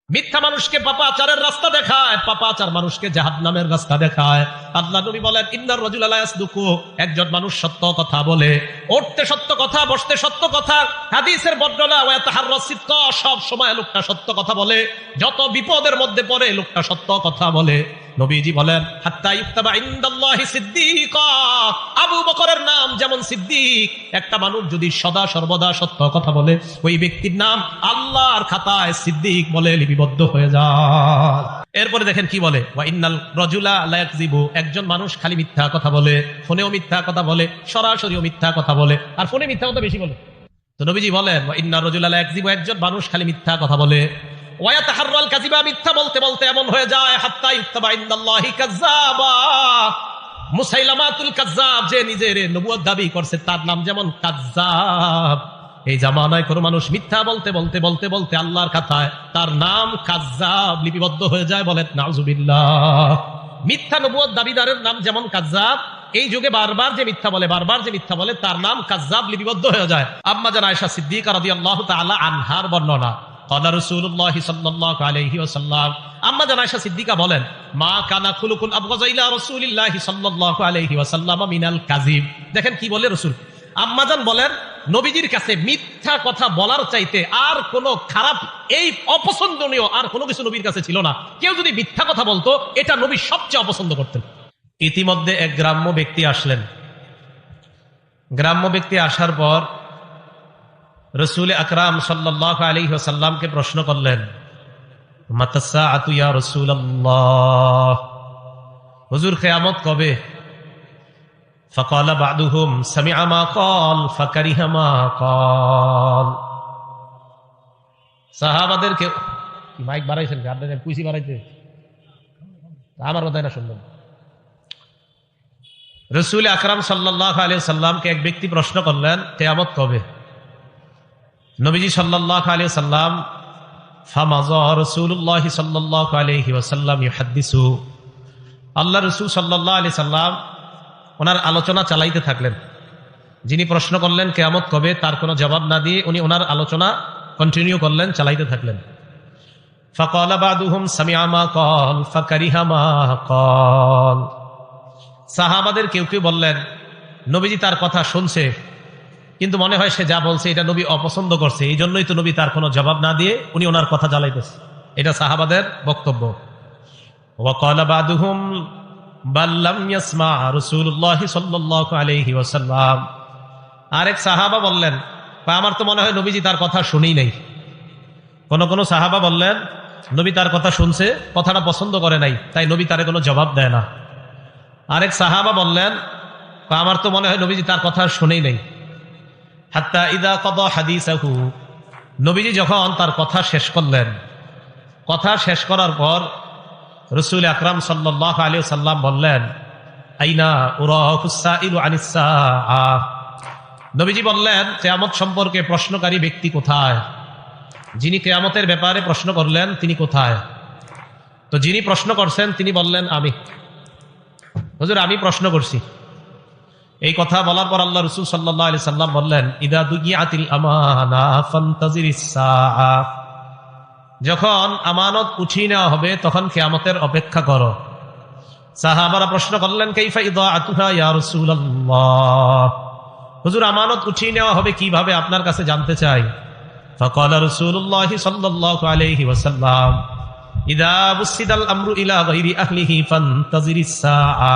মিথ্যা মানুষকে পাপাচারের রাস্তা দেখায়, পাপাচার মানুষকে জাহান্নামের রাস্তা দেখায়। আল্লাহ নবী বলেন, ইন্নার রাজুলা লা ইয়াসদুকু, একজন মানুষ সত্য কথা বলে, উঠতে সত্য কথা, বসতে সত্য কথা, হাদিসের বর্ণনা, ওয়া তাহাররা সিদক, সব সময় লোকটা সত্য কথা বলে, যত বিপদের মধ্যে পড়ে লোকটা সত্য কথা বলে। নবীজি বলেন, হাত্তা ইউক্তাবা ইনদাল্লাহি সিদ্দিকা, আবু বকরের নাম যেমন সিদ্দিক। একটা মানুষ যদি সদা সর্বদা সত্য কথা বলে, ওই ব্যক্তির নাম আল্লাহর খাতায় সিদ্দিক বলে লিপিবদ্ধ হয়ে যায়। এরপরে দেখেন কি বলে, ওয়া ইন্নাল রাজুলা লা ইয়াকযিবু, একজন মানুষ খালি মিথ্যা কথা বলে, ফোনেও মিথ্যা কথা বলে, সরাসরিও মিথ্যা কথা বলে, আর ফোনে মিথ্যা কথা বেশি বলে। তো নবীজি বলেন, ওয়া ইন্নার রাজুলা লা ইয়াকযিবু, একজন মানুষ খালি মিথ্যা কথা বলে, ওয়া ইয়াতাহাররাল কাযিবা, মিথ্যা বলতে বলতে এমন হয়ে যায়, হাত্তা ইউক্তাবা ইনদাল্লাহি কাযযাবা, মুসাইলামাতুল কাযযাব, যে নিজের নবুয়ত দাবি করছে তার নাম যেমন কাযযাব। এই জামানায় কোন মানুষ মিথ্যা বলতে বলতে বলতে বলতে আল্লাহর খাতায় তার নাম কাযযাব লিপিবদ্ধ হয়ে যায়। বলেন নাউযুবিল্লাহ। মিথ্যা নবুয়ত দাবিদারের নাম যেমন কাযযাব, এই যুগে বারবার যে মিথ্যা বলে, বারবার যে মিথ্যা বলে, তার নাম কাযযাব লিপিবদ্ধ হয়ে যায়। আম্মা জান আয়েশা সিদ্দিকা রাদিয়াল্লাহু তাআলা আনহার বর্ণনা, ক্বালা রাসূলুল্লাহ সাল্লাল্লাহু আলাইহি ওয়াসাল্লাম, আম্মা জান আয়েশা সিদ্দিকা বলেন, মা কানা খুলুকুন আবগাযা ইলা রাসূলিল্লাহ সাল্লাল্লাহু আলাইহি ওয়াসাল্লাম মিনাল কাযিব। দেখেন কি বলে রাসূল। আম্মা জান বলেন, নবীজির কাছে মিথ্যা কথা বলার চাইতে আর কোনো খারাপ, এই অপছন্দনীয় আর কোনো কিছু নবীর কাছে ছিল না। কেউ যদি মিথ্যা কথা বলতো, এটা নবী সবচেয়ে অপছন্দ করতেন। ইতিমধ্যে এক গ্রাম্য ব্যক্তি আসলেন। গ্রাম্য ব্যক্তি আসার পর রাসূল আকরাম সাল্লাল্লাহু আলাইহি ওয়াসাল্লামকে প্রশ্ন করলেন, মাতাসসাআতু ইয়া রাসূলুল্লাহ, হুজুর কিয়ামত কবে? ফাকালা বা'দুহুম সামি'a মা ক্বাল ফাকারিহা মা ক্বাল। সাহাবাদেরকে, মাইক বাড়াইছেন, গার্ডেন কুইসি বাড়াইতে, আমার কথা না শুনলেন। রাসূল আকরাম সাল্লাল্লাহু আলাইহি ওয়াসাল্লামকে এক ব্যক্তি প্রশ্ন করলেন, কিয়ামত কবে? নবীজি সাল্লাল্লাহু আলাইহি ওয়াসাল্লাম, ফামাযা রাসূলুল্লাহ সাল্লাল্লাহু আলাইহি ওয়াসাল্লাম ইউহাদ্দিসু, আল্লাহ রাসূল সাল্লাল্লাহু আলাইহি ওয়াসাল্লাম ওনার আলোচনা চালাইতে থাকলেন। যিনি প্রশ্ন করলেন কিয়ামত কবে, তার কোনো জবাব না দিয়ে উনি ওনার আলোচনা কন্টিনিউ করলেন, চালাইতে থাকলেন। ফাকালা বা'দুহুম সামি'a মা ক্বাল ফাকারিহা মা ক্বাল। সাহাবাদের কেউ কেউ বললেন, নবীজি তার কথা শুনছে, কিন্তু মনে হয় সে যা বলছে এটা নবী অপছন্দ করছে, এই জন্যই তো নবী তার কোনো জবাব না দিয়ে উনি ওনার কথা জ্বালাইতেছে। এটা সাহাবাদের বক্তব্য। ওয়া ক্বালা বা'দুহুম বাল লাম ইয়াসমা রাসূলুল্লাহ সাল্লাল্লাহু আলাইহি ওয়াসাল্লাম। আরেক সাহাবা বললেন, আমার তো মনে হয় নবীজি তার কথা শুনেই নাই। কোন সাহাবা বললেন, নবী তার কথা শুনছে, কথাটা পছন্দ করে নাই, তাই নবী তারে কোনো জবাব দেয় না। আরেক সাহাবা বললেন, আমার তো মনে হয় নবীজি তার কথা শুনেই নাই। হাত্তা ইদা কাদা হাদিসাহু, নবীজি যখন তার কথা শেষ করলেন, কথা শেষ করার পর রাসূল আকরাম সাল্লাল্লাহু আলাইহি ওয়াসাল্লাম বললেন, আইনা উরাহুস সাইলু আনিস সাআ। নবীজি বললেন, কিয়ামত সম্পর্কে প্রশ্নকারী ব্যক্তি কোথায়? যিনি কিয়ামতের ব্যাপারে প্রশ্ন করলেন তিনি কোথায়? তো যিনি প্রশ্ন করছেন তিনি বললেন, আমি। হুজুর, আমি প্রশ্ন করছি। এই কথা বলার পর আল্লাহ রাসূল সাল্লাল্লাহু আলাইহি সাল্লাম বললেন, ইদা দুগিয়াতিল আমানা ফান্তাজিরিস সাআ, যখন আমানত উঠিয়ে নেওয়া হবে তখন কিয়ামতের অপেক্ষা করো। সাহাবারা প্রশ্ন করলেন, কাইফা ইদাআতুহা ইয়া রাসূলুল্লাহ, হুজুর আমানত উঠিয়ে নেওয়া হবে কিভাবে, আপনার কাছে জানতে চাই। ফাকালা রাসূলুল্লাহ সাল্লাল্লাহু আলাইহি ওয়াসাল্লাম, ইদা বুসিদাল আমরু ইলা গায়রি আহলিহি ফান্তাজিরিস সাআ।